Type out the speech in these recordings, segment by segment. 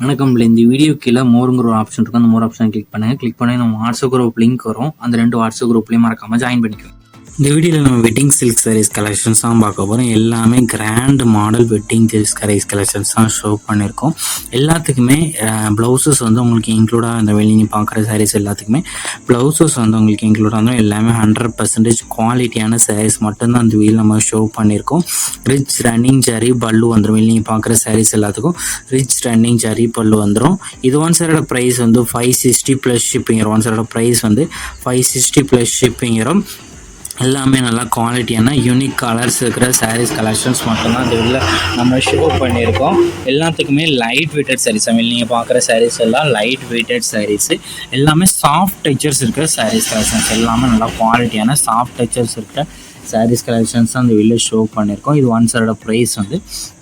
வணக்கம். இந்த வீடியோ கீழே மோருங்கிற ஒரு ஆப்ஷன் இருக்கும். அந்த மோர் ஆப்ஷன் கிளிக் பண்ணுங்கள். கிளிக் பண்ணி நம்ம வாட்ஸ்அப் குரூப் லிங்க் வரும். அந்த 2 வாட்ஸ்அப் குரூப்லேயும் மறக்காமல் ஜாயின் பண்ணிக்கோங்க. இந்த வீடியோவில் நம்ம வெட்டிங் சில்க் சாரீஸ் கலெக்ஷன்ஸ் தான் பார்க்க போகிறோம். எல்லாமே grand model wedding silk sarees collections தான் ஷோ பண்ணியிருக்கோம். எல்லாத்துக்குமே ப்ளவுசஸ் வந்து உங்களுக்கு இன்க்ளூடாக அந்த வெளியே பார்க்குற சாரீஸ் எல்லாத்துக்குமே ப்ளவுசஸ் வந்து உங்களுக்கு இன்க்ளூடாக இருந்தாலும் எல்லாமே 100% குவாலிட்டியான சாரீஸ் மட்டும்தான் அந்த வீடியோ நம்ம ஷோ பண்ணியிருக்கோம். ரிச் ரன்னிங் ஜரி பல்லு வந்துடும். வெளியே பார்க்குற சாரீஸ் எல்லாத்துக்கும் ரிச் ரன்னிங் ஜரி பல்லு வந்துடும். இது ஒன் சைடோட ப்ரைஸ் வந்து 560 ப்ளஸ் ஷிப்பிங் வரும். ஒன் சைடோட ப்ரைஸ் வந்து 560 ப்ளஸ் ஷிப்பிங் வரும். எல்லாமே நல்லா குவாலிட்டியான யூனிக் கலர்ஸ் இருக்கிற சாரீஸ் கலெக்ஷன்ஸ் மட்டும்தான் இந்த இதில் நம்ம ஷோ பண்ணியிருக்கோம். எல்லாத்துக்குமே லைட் வெயிட்டட் சாரீஸ். நீங்கள் பார்க்குற சாரீஸ் எல்லாம் லைட் வெயிட்டட் சாரீஸு. எல்லாமே சாஃப்ட் டச்சர்ஸ் இருக்கிற சாரீஸ் கலெக்ஷன்ஸ். எல்லாமே நல்லா குவாலிட்டியான சாஃப்ட் டச்சர்ஸ் இருக்கிற சாரீஸ் கலெக்ஷன்ஸ் தான் அந்த வெளியில் ஷோ பண்ணியிருக்கோம். இது ஒன் சைடோட ப்ரைஸ் வந்து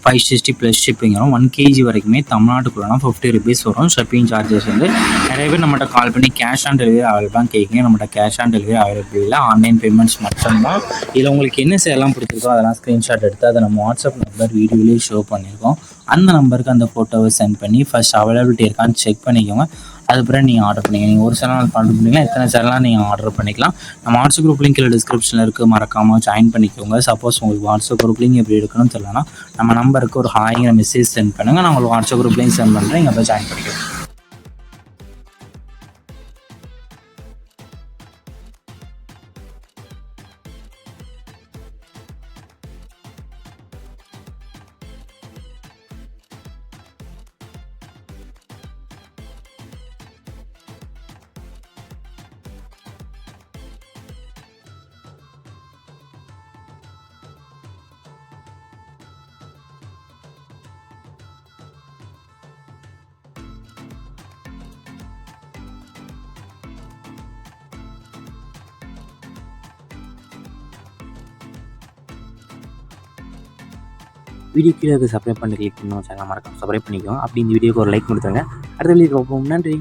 560 ப்ளஸ் ஷிப்பிங் வரும். 1 kg வரைக்குமே தமிழ்நாட்டுக்குள்ளனா 50 rupees வரும். ஷிப்பிங் சார்ஜஸ் வந்து நிறைய பேர் நம்மகிட்ட கால் பண்ணி கேஷ் ஆன் டெலிவரி அவைலபிளாக கேட்குங்க. நம்மகிட்ட கேஷ் ஆன் டெலிவரி அவைலபிள் இல்லை. ஆன்லைன் பேமெண்ட்ஸ் மட்டும்தான். இதில் உங்களுக்கு என்ன சேலாம் பிடிச்சிருக்கோ அதெல்லாம் ஸ்க்ரீன்ஷாட் எடுத்து அதை நம்ம வாட்ஸ்அப் நம்பர் வீடியோலேயே ஷோ பண்ணியிருக்கோம். அந்த நம்பருக்கு அந்த ஃபோட்டோவை சென்ட் பண்ணி ஃபஸ்ட் அவைலபிலிட்டி இருக்கான்னு செக் பண்ணிக்கோங்க. அதுக்கப்புறம் நீங்கள் ஆர்டர் பண்ணிக்கலாம். நீங்கள் ஒரு சேனல் ஆர்டர் பண்ணிக்கலாம், எத்தனை சேனலாக நீங்கள் ஆர்டர் பண்ணிக்கலாம். நம்ம வாட்ஸ்அப் குரூப் லிங்க் டிஸ்கிரிப்ஷனில் இருக்குது, மறக்காமல் ஜாயின் பண்ணிக்கோங்க. சப்போஸ் உங்களுக்கு வாட்ஸ்அப் குரூப் லிங்க் எப்படி எடுக்கணும்னு தெரியலனா நம்ம நம்பருக்கு ஒரு ஹாய்ங்கிற மெசேஜ் சென்ட் பண்ணுங்கள். நான் உங்களுக்கு வாட்ஸ்அப் குரூப் லிங்க் சென்ட் பண்ணுறேன். இங்கே போய் ஜாயின் பண்ணிக்கோங்க. வீடியோ கீழே சப்ஸ்கிரைப் பண்ணி கிளிக் பண்ணணும். சேனல் மறக்காம சப்ஸ்கிரைப் பண்ணிக்கோங்க. அப்படி இந்த வீடியோக்கு ஒரு லைக் கொடுத்துருங்க. அடுத்த வீடியோ பார்ப்போம். நன்றி.